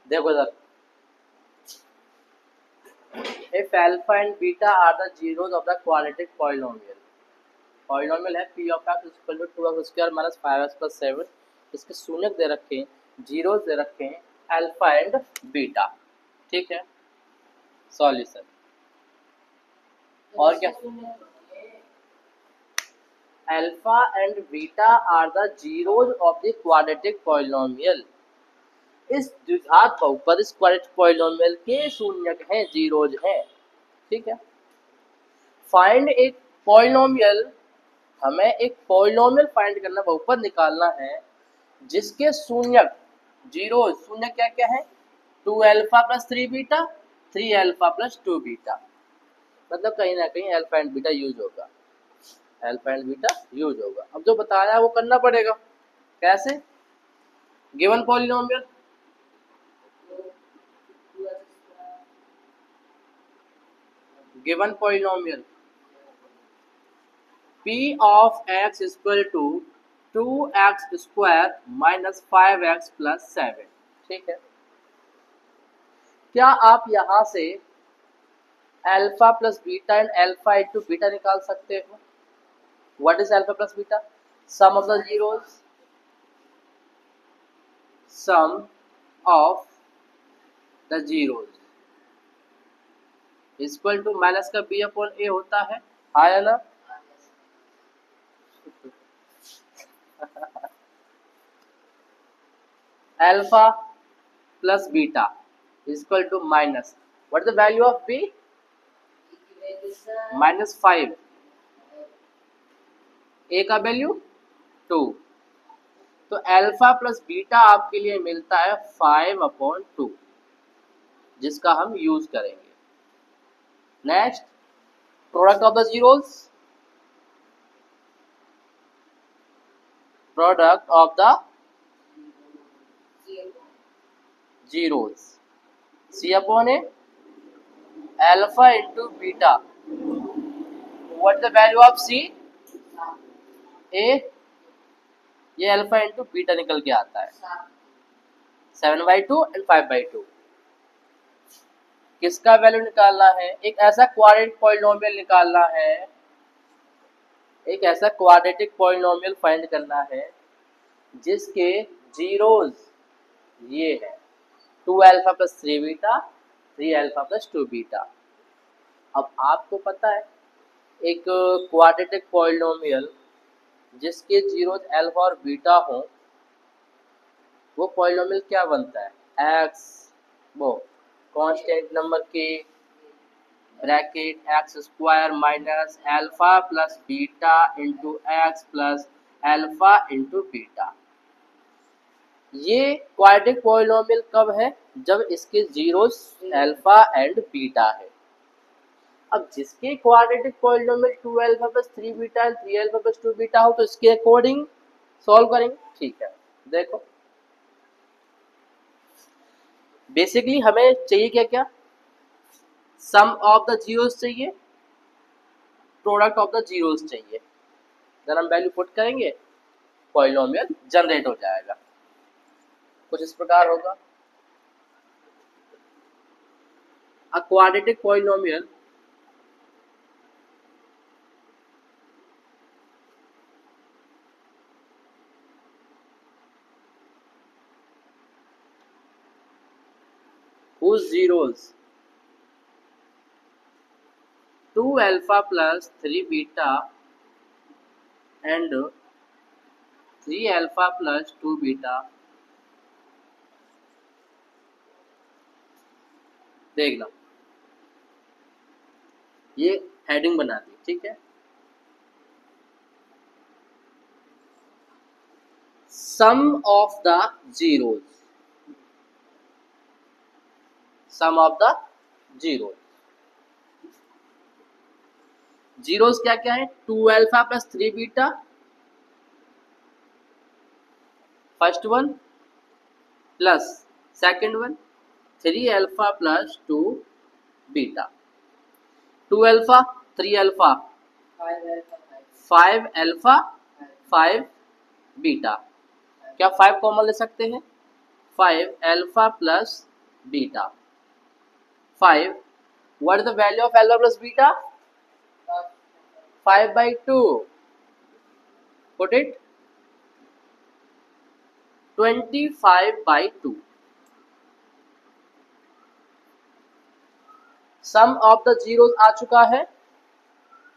देखो sir, if alpha and beta are the zeros of the quadratic polynomial, polynomial है P of X equal to 2x square minus 5x plus 7, इसके शून्यक दे रखे हैं, zero दे रखे हैं, alpha and beta. ठीक है, सॉल्यूशन और क्या, alpha and beta are the zeros of the quadratic polynomial. इस द्विघात बहुपद इस क्वाड्रेटिक पॉलिनोमियल के शून्यक हैं, जीरोज हैं। ठीक है, फाइंड एक पॉलिनोमियल, हमें एक पॉलिनोमियल फाइंड करना, बहुपद निकालना है जिसके शून्यक जीरो, शून्यक क्या क्या है, 2 alpha plus 3 beta, 3 alpha plus 2 beta, मतलब कहीं ना कहीं अल्फा एंड बीटा यूज होगा, अल्फा एंड बीटा यूज होगा। अब जो बताया वो करना पड़ेगा। कैसे, given polynomial, given polynomial p of x equal to 2x square minus 5x plus 7। ठीक है, क्या आप यहाँ से alpha plus beta and alpha into beta निकाल सकते हो? What is alpha plus beta? Some of the zeros, sum of the zeros equal to minus का बी अपॉन ए होता है, आया ना? Alpha plus beta equal to minus, what is the value of B? Minus 5, A का value 2, तो alpha plus beta आपके लिए मिलता है 5/2, जिसका हम यूज करेंगे। Next, product of the zeros, product of the zeros, C upon A, alpha into beta, what the value of C? A, ये अल्फा इंटू बीटा निकल के आता है 7/2 एंड 5/2। किसका वैल्यू निकालना है? एक ऐसा क्वाड्रेटिक पॉलिनोमियल निकालना है, एक ऐसा क्वाड्रेटिक पॉलिनोमियल फाइंड करना है जिसके जीरोज ये है 2 alpha plus 3 beta, 3 alpha plus 2 beta. अब आपको पता है एक क्वाड्रेटिक पॉलिनोमियल जिसके जीरोज अल्फा और बीटा हो, वो पॉलिनोमियल क्या बनता है? एक्स, वो कांस्टेंट नंबर के bracket x square minus alpha plus beta into x plus alpha into beta. ये क्वाड्रेटिक पॉलिनोमियल कब है? जब इसके जीरोस अल्फा एंड बीटा है। अब जिसके quadratic polynomial 2 alpha plus 3 beta and 3 alpha plus 2 beta हो, तो इसके अकॉर्डिंग सॉल्व करेंगे। ठीक है, देखो बेसिकली हमें चाहिए क्या क्या? सम ऑफ द जीरोस चाहिए, प्रोडक्ट ऑफ द जीरोस चाहिए। जब हम वैल्यू पुट करेंगे पॉलिनोमियल जनरेट हो जाएगा, कुछ इस प्रकार होगा। A quadratic polynomial whose zeros 2 alpha plus 3 beta and 3 alpha plus 2 beta, देखना ये हेडिंग बना दी। ठीक है, sum of the zeros, sum of the zeros, zeros क्या क्या है? 2 alpha plus 3 beta first one, plus second one 3 alpha plus 2 beta. 2 alpha 3 alpha 5 alpha 5 beta, क्या 5 कॉमन ले सकते हैं? 5 alpha plus beta. 5. What is the value of alpha plus beta? 5/2. Put it 25/2. Sum of the zeros आ चुका है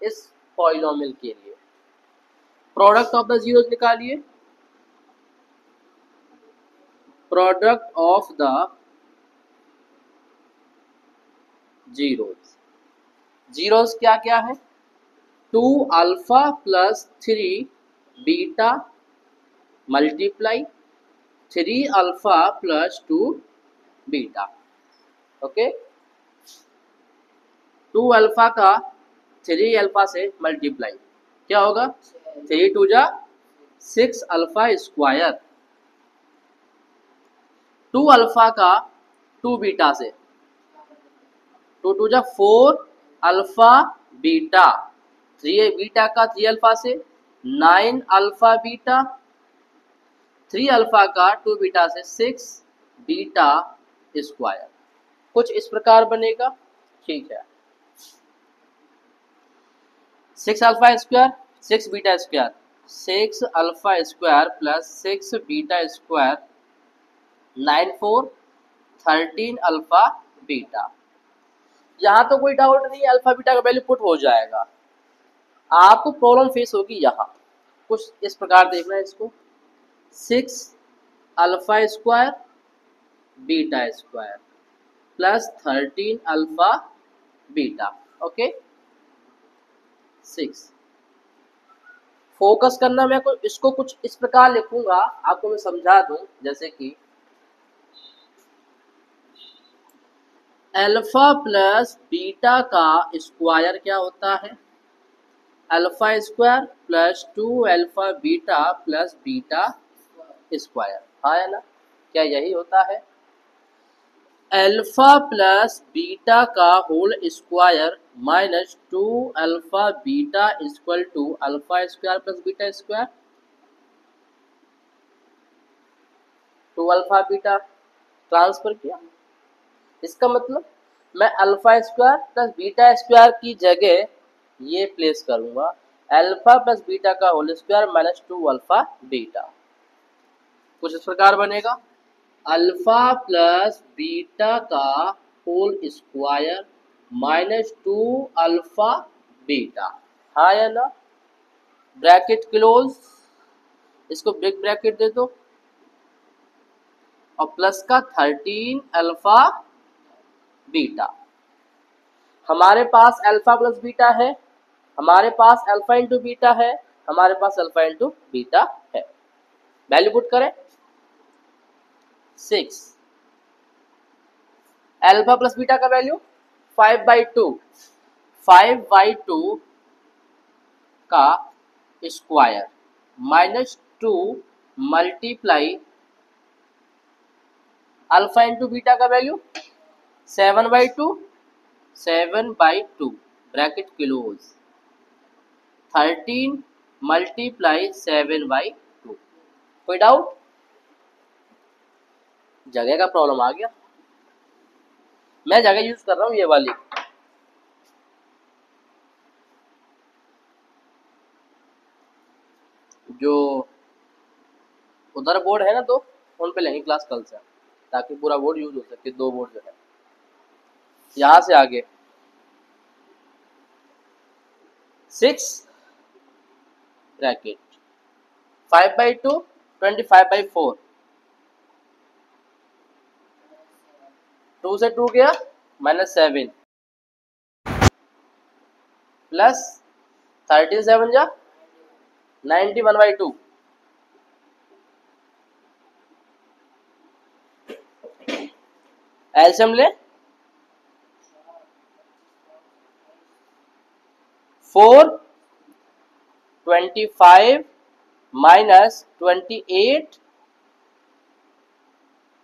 इस polynomial के लिए। प्रोडक्ट ऑफ द जीरोस निकालिए। Product of the zeros, zeros क्या क्या है? 2 alpha plus 3 beta multiply 3 alpha plus 2 beta. Okay, 2 alpha का 3 अल्फा से मल्टीप्लाई क्या होगा? 3 2 जा 6 अल्फा स्क्वायर। 2 अल्फा का 2 बीटा से 2 2 जा 4 अल्फा बीटा। 3 बीटा का 3 अल्फा से 9 अल्फा बीटा। 3 अल्फा का 2 बीटा से 6 बीटा स्क्वायर। कुछ इस प्रकार बनेगा। ठीक है, 6 alpha square 6 beta square, 6 alpha square plus 6 beta square 9 4 13 alpha beta. यहाँ तो कोई डाउट नहीं, अल्फा बीटा का वैल्यू पुट हो जाएगा। आपको प्रॉब्लम फेस होगी यहाँ, कुछ इस प्रकार देखना है इसको। 6 alpha square beta square plus 13 alpha beta. Okay, 6 focus करना। मैं इसको कुछ इस प्रकार लिखूंगा, आपको मैं समझा दूं। जैसे कि अल्फा प्लस बीटा का स्क्वायर क्या होता है? Alpha square plus 2 alpha beta plus beta square. हाँ है ना, क्या यही होता है? अल्फा प्लस बीटा का whole square minus 2 alpha beta equal to alpha square plus beta square. 2 alpha beta transfer किया, इसका मतलब मैं alpha square plus beta square की जगह ये प्लेस करूंगा अल्फा प्लस बीटा का whole square minus 2 alpha beta. कुछ इस प्रकार बनेगा, अल्फा प्लस बीटा का whole square minus 2 alpha beta. हाँ या ना? ब्रैकेट क्लोज, इसको बिग ब्रैकेट दे दो और प्लस का 13 अल्फा बीटा। हमारे पास अल्फा प्लस बीटा है, हमारे पास अल्फा इंटू बीटा है, हमारे पास अल्फा इंटू बीटा है। वैल्यू पुट करें 6 अल्फा प्लस बीटा का वैल्यू 5/2। 5/2 का square minus 2 multiply alpha into beta का वैल्यू 7/2। 7/2 bracket close 13 multiply 7/2। कोई डाउट? जगह का प्रॉब्लम आ गया। मैं जगह यूज कर रहा हूं ये वाली। जो उधर बोर्ड है ना, तो उन पे लेंगे क्लास कल से, ताकि पूरा बोर्ड यूज हो सके। 2 बोर्ड जो है यहां से आगे 6 ब्रैकेट 5/2 25/4। 2 से 2 गया -7 प्लस 13 7 जा 91/2। एलसीएम ले 4 25 माइनस 28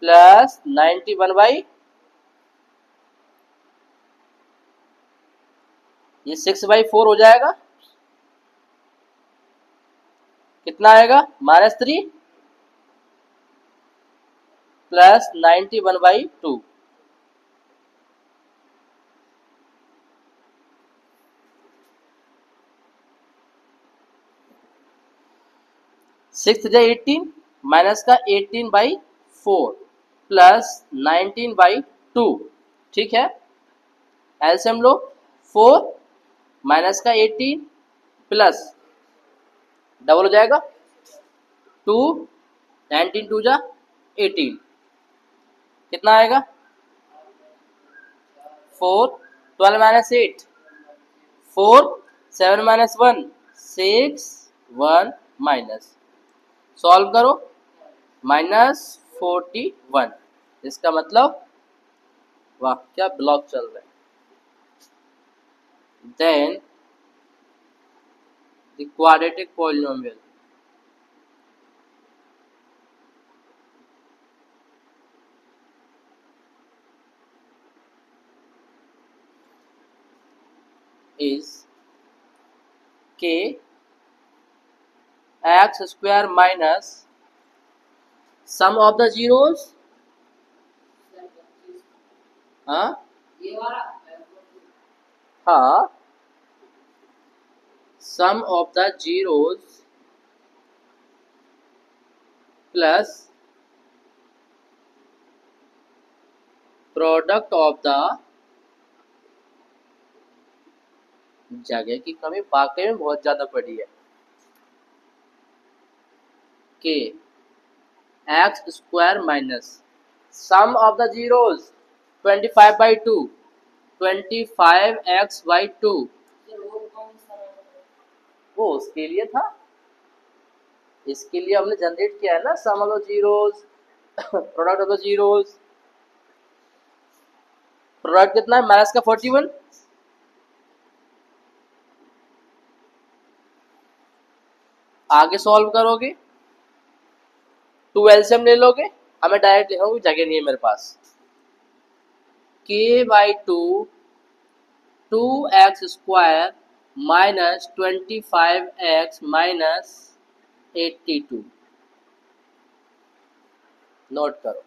प्लस 91/, ये 6/4 हो जाएगा। कितना आएगा? -3 प्लस 91/2। 6 जा 18 माइनस का 18/4 प्लस 19/2, ठीक है। एलसीएम लो, 4 माइनस का 18 प्लस डबल हो जाएगा 2, 19 2 जा 18, कितना आएगा 4, 12 माइनस 8 4, 7 माइनस 1 6, 1 माइनस, सॉल्व करो, -41। इसका मतलब वाह क्या ब्लॉक चल रहा है। Then the quadratic polynomial is k x square minus sum of the zeros, हाँ हाँ, sum of the zeros plus product of the, जगह की कमी वाकई में बहुत ज्यादा पड़ी है, k x square minus sum of the zeros 25/2 25x/2, वो उसके लिए था, इसके लिए हमने जनरेट किया है ना sum of the zeros product of the zeros. Product कितना है माइनस का 41, आगे सॉल्व करोगे 2 एलसीएम ले लोगे, हमें डायरेक्ट लिखूंगी जगह नहीं है मेरे पास, k/2 2x square minus 25x minus 82, note करो।